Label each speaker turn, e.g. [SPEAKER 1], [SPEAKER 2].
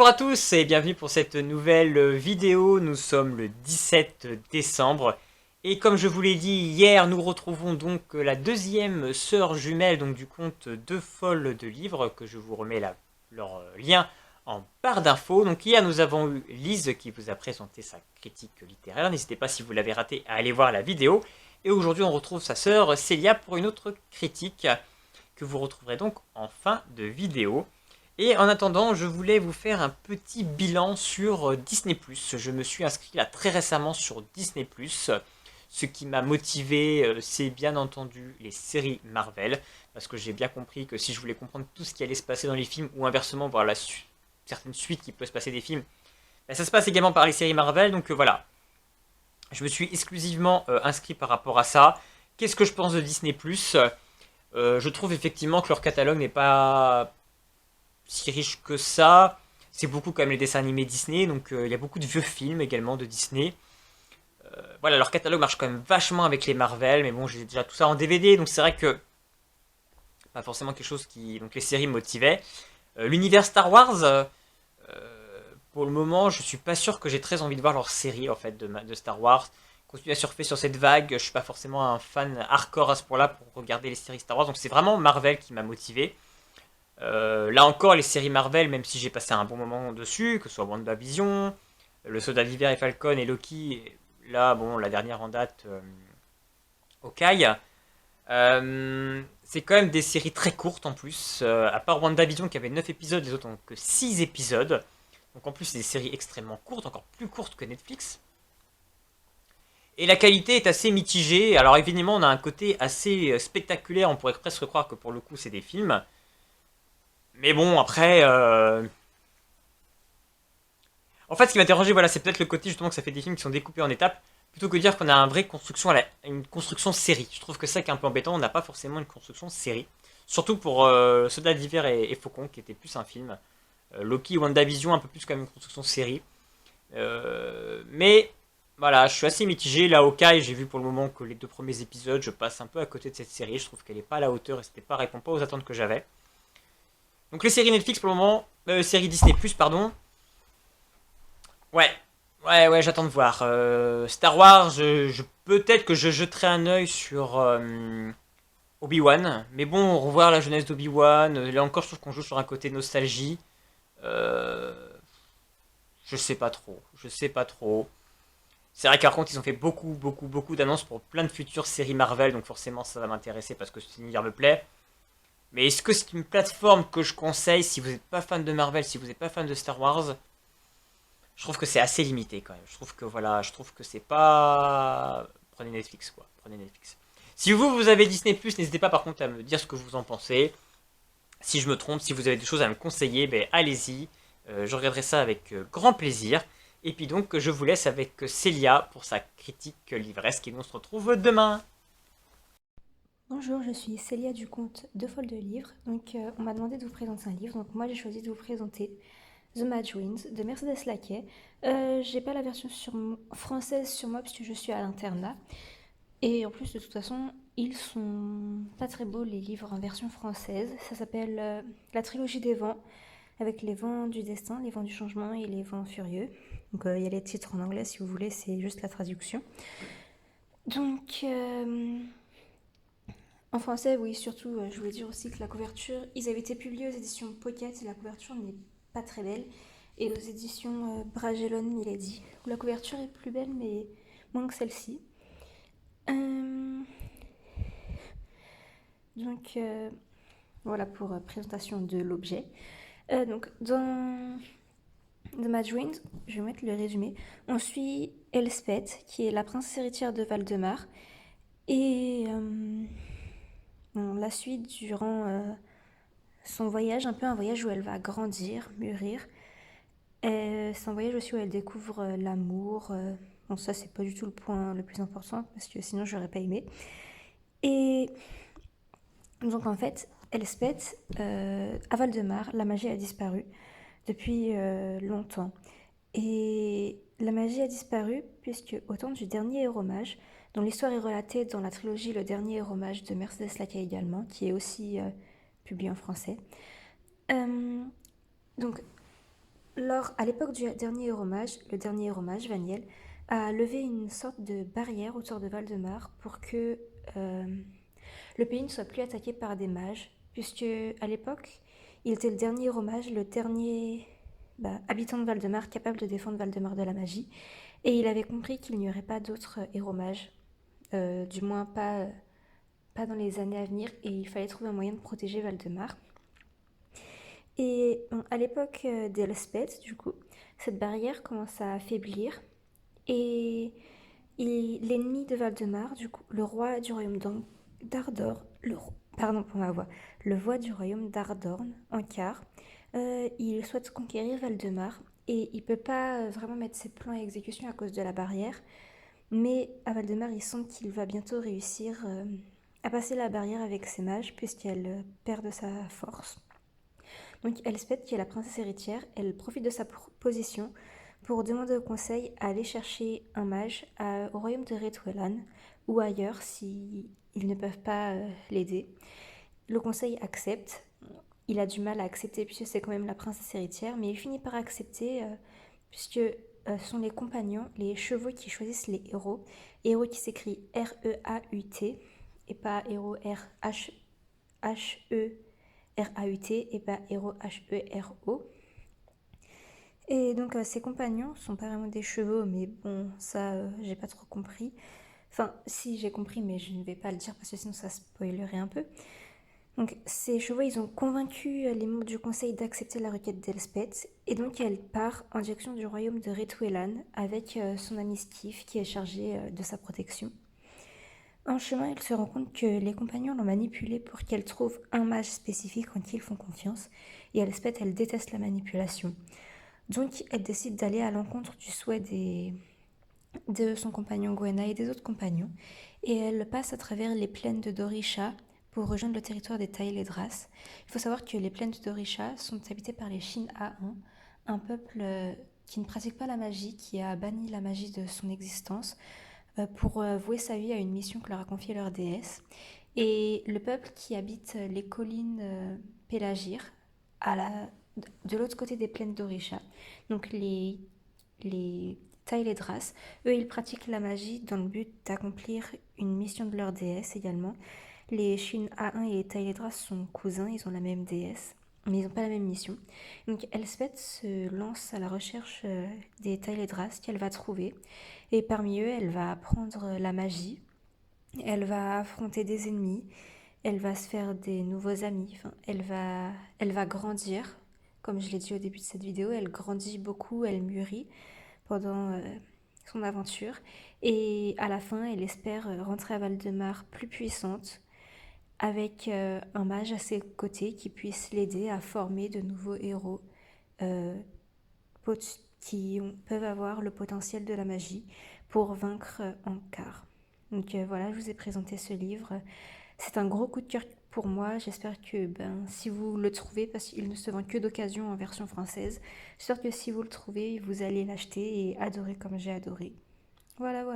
[SPEAKER 1] Bonjour à tous et bienvenue pour cette nouvelle vidéo. Nous sommes le 17 décembre et comme je vous l'ai dit hier, nous retrouvons donc la deuxième sœur jumelle donc du conte Deux folles de livres que je vous remets leur lien en barre d'infos. Donc hier nous avons eu Lise qui vous a présenté sa critique littéraire. N'hésitez pas si vous l'avez raté à aller voir la vidéo. Et aujourd'hui on retrouve sa sœur Célia pour une autre critique que vous retrouverez donc en fin de vidéo. Et en attendant, je voulais vous faire un petit bilan sur Disney+. Je me suis inscrit là très récemment sur Disney+. Ce qui m'a motivé, c'est bien entendu les séries Marvel, parce que j'ai bien compris que si je voulais comprendre tout ce qui allait se passer dans les films, ou inversement voir certaines suites qui peuvent se passer des films, ben, ça se passe également par les séries Marvel, donc voilà. Je me suis exclusivement inscrit par rapport à ça. Qu'est-ce que je pense de Disney+. Je trouve effectivement que leur catalogue n'est pas si riche que ça. C'est beaucoup comme les dessins animés Disney, donc il y a beaucoup de vieux films également de Disney. Voilà, leur catalogue marche quand même vachement avec les Marvel, mais bon, j'ai déjà tout ça en DVD, donc c'est vrai que pas forcément quelque chose qui. Donc les séries me motivaient. L'univers Star Wars, pour le moment, je suis pas sûr que j'ai très envie de voir leur série en fait de Star Wars. Continuer à surfer sur cette vague, je suis pas forcément un fan hardcore à ce point-là pour regarder les séries Star Wars, donc c'est vraiment Marvel qui m'a motivé. Là encore, les séries Marvel, même si j'ai passé un bon moment dessus, que ce soit WandaVision, le Soldat d'hiver et Falcon et Loki, là, bon, la dernière en date, Hawkeye, c'est quand même des séries très courtes en plus. À part WandaVision qui avait 9 épisodes, les autres ont que 6 épisodes. Donc en plus, c'est des séries extrêmement courtes, encore plus courtes que Netflix. Et la qualité est assez mitigée. Alors évidemment, on a un côté assez spectaculaire, on pourrait presque croire que pour le coup, c'est des films. Mais bon, après, en fait, ce qui m'interrogeait, voilà, c'est peut-être le côté justement que ça fait des films qui sont découpés en étapes, plutôt que de dire qu'on a une vraie construction, une construction série. Je trouve que ça qui est un peu embêtant, on n'a pas forcément une construction série. Surtout pour Soldat d'hiver et Faucon, qui était plus un film. Loki, WandaVision, un peu plus comme une construction série. Mais voilà, je suis assez mitigé. Là, Hawkeye, j'ai vu pour le moment que les deux premiers épisodes, je passe un peu à côté de cette série. Je trouve qu'elle n'est pas à la hauteur et c'était pas répond pas aux attentes que j'avais. Donc les séries Netflix pour le moment, séries Disney pardon. Ouais, ouais, j'attends de voir. Star Wars, peut-être que je jetterai un œil sur Obi-Wan. Mais bon, revoir la jeunesse d'Obi-Wan, là encore, je trouve qu'on joue sur un côté nostalgie. Euh, je sais pas trop, je sais pas trop. C'est vrai qu'à contre, ils ont fait beaucoup d'annonces pour plein de futures séries Marvel, donc forcément ça va m'intéresser parce que cet univers me plaît. Mais est-ce que c'est une plateforme que je conseille si vous n'êtes pas fan de Marvel, si vous n'êtes pas fan de Star Wars? Je trouve que c'est assez limité quand même. Je trouve que voilà, je trouve que c'est pas. Prenez Netflix quoi. Prenez Netflix. Si vous avez Disney+, n'hésitez pas par contre à me dire ce que vous en pensez. Si je me trompe, si vous avez des choses à me conseiller, ben allez-y. Je regarderai ça avec grand plaisir. Et puis donc, je vous laisse avec Célia pour sa critique livresque et nous on se retrouve demain.
[SPEAKER 2] Bonjour, je suis Célia du compte Deux Folles de Livres. On m'a demandé de vous présenter un livre. Donc, moi, j'ai choisi de vous présenter The Mad Winds de Mercedes Laquet. J'ai pas la version française sur moi puisque je suis à l'internat. Et en plus, de toute façon, ils sont pas très beaux les livres en version française. Ça s'appelle La Trilogie des Vents, avec les vents du destin, les vents du changement et les vents furieux. Il y a les titres en anglais si vous voulez, c'est juste la traduction. Donc, euh, En français, oui, surtout, je voulais dire aussi que la couverture, ils avaient été publiés aux éditions Pocket et la couverture n'est pas très belle. Et aux éditions Bragelonne Milady, où la couverture est plus belle, mais moins que celle-ci. Euh, donc, euh, voilà pour présentation de l'objet. Dans The Mad Winds, je vais mettre le résumé. On suit Elspeth, qui est la princesse héritière de Valdemar, et on la suit durant son voyage, un peu un voyage où elle va grandir, mûrir. C'est un voyage aussi où elle découvre l'amour. Bon, ça, c'est pas du tout le point le plus important, parce que sinon, j'aurais pas aimé. Et donc, en fait, Elspeth, à Valdemar, la magie a disparu depuis longtemps. Et la magie a disparu puisque, au temps du dernier héros mage, dont l'histoire est relatée dans la trilogie Le Dernier héros mage de Mercedes Laquet également, qui est aussi publiée en français. Euh, donc, À l'époque du dernier Euromage, le dernier Euromage, Vaniel, a levé une sorte de barrière autour de Valdemar pour que le pays ne soit plus attaqué par des mages, puisque à l'époque, il était le dernier Euromage, le dernier habitant de Valdemar capable de défendre Valdemar de la magie, et il avait compris qu'il n'y aurait pas d'autres Euromages, du moins pas dans les années à venir, et il fallait trouver un moyen de protéger Valdemar. Et bon, à l'époque d'Elspeth, du coup, cette barrière commence à affaiblir, et l'ennemi de Valdemar, du coup, le roi du royaume d'Ardor, pardon pour ma voix, le roi du royaume d'Ardorn, Ankar, il souhaite conquérir Valdemar, et il peut pas vraiment mettre ses plans à exécution à cause de la barrière, mais à Valdemar, il sent qu'il va bientôt réussir à passer la barrière avec ses mages, puisqu'elle perd de sa force. Donc Elspeth, qui est la princesse héritière, elle profite de sa position pour demander au conseil à aller chercher un mage au royaume de Retwelan ou ailleurs si ils ne peuvent pas l'aider. Le conseil accepte. Il a du mal à accepter puisque c'est quand même la princesse héritière, mais il finit par accepter puisque ce sont les compagnons, les chevaux qui choisissent les héros. Héros qui s'écrit R-E-A-U-T et pas héros R-H-E R-A-U-T et pas héros H-E-R-O. Et donc ses compagnons sont pas vraiment des chevaux, mais bon, ça j'ai pas trop compris. Enfin, si j'ai compris, mais je ne vais pas le dire parce que sinon ça spoilerait un peu. Donc ces chevaux, ils ont convaincu les membres du conseil d'accepter la requête d'Elspeth, et donc elle part en direction du royaume de Retwelan avec son ami Steve qui est chargé de sa protection. En chemin, elle se rend compte que les compagnons l'ont manipulée pour qu'elle trouve un mage spécifique en qui ils font confiance, et Elspeth, elle déteste la manipulation. Donc elle décide d'aller à l'encontre du souhait de son compagnon Gwenna et des autres compagnons, et elle passe à travers les plaines de Dorisha pour rejoindre le territoire des Taïledras. Il faut savoir que les plaines de Dorisha sont habitées par les Shin-A1, un peuple qui ne pratique pas la magie, qui a banni la magie de son existence pour vouer sa vie à une mission que leur a confiée leur déesse. Et le peuple qui habite les collines Pélagir, de l'autre côté des plaines d'Orisha, donc les Taïledras, eux, ils pratiquent la magie dans le but d'accomplir une mission de leur déesse également. Les Shin A1 et les Taïledras sont cousins, ils ont la même déesse, mais ils n'ont pas la même mission. Donc Elspeth se lance à la recherche des Taïledras qu'elle va trouver, et parmi eux, elle va apprendre la magie, elle va affronter des ennemis, elle va se faire des nouveaux amis, enfin, elle va grandir. Comme je l'ai dit au début de cette vidéo, elle grandit beaucoup, elle mûrit pendant son aventure. Et à la fin, elle espère rentrer à Valdemar plus puissante, avec un mage à ses côtés qui puisse l'aider à former de nouveaux héros euh, qui peuvent avoir le potentiel de la magie pour vaincre Ankar. Donc voilà, je vous ai présenté ce livre. C'est un gros coup de cœur pour moi. J'espère que si vous le trouvez, parce qu'il ne se vend que d'occasion en version française, j'espère que si vous le trouvez, vous allez l'acheter et adorer comme j'ai adoré. Voilà, voilà.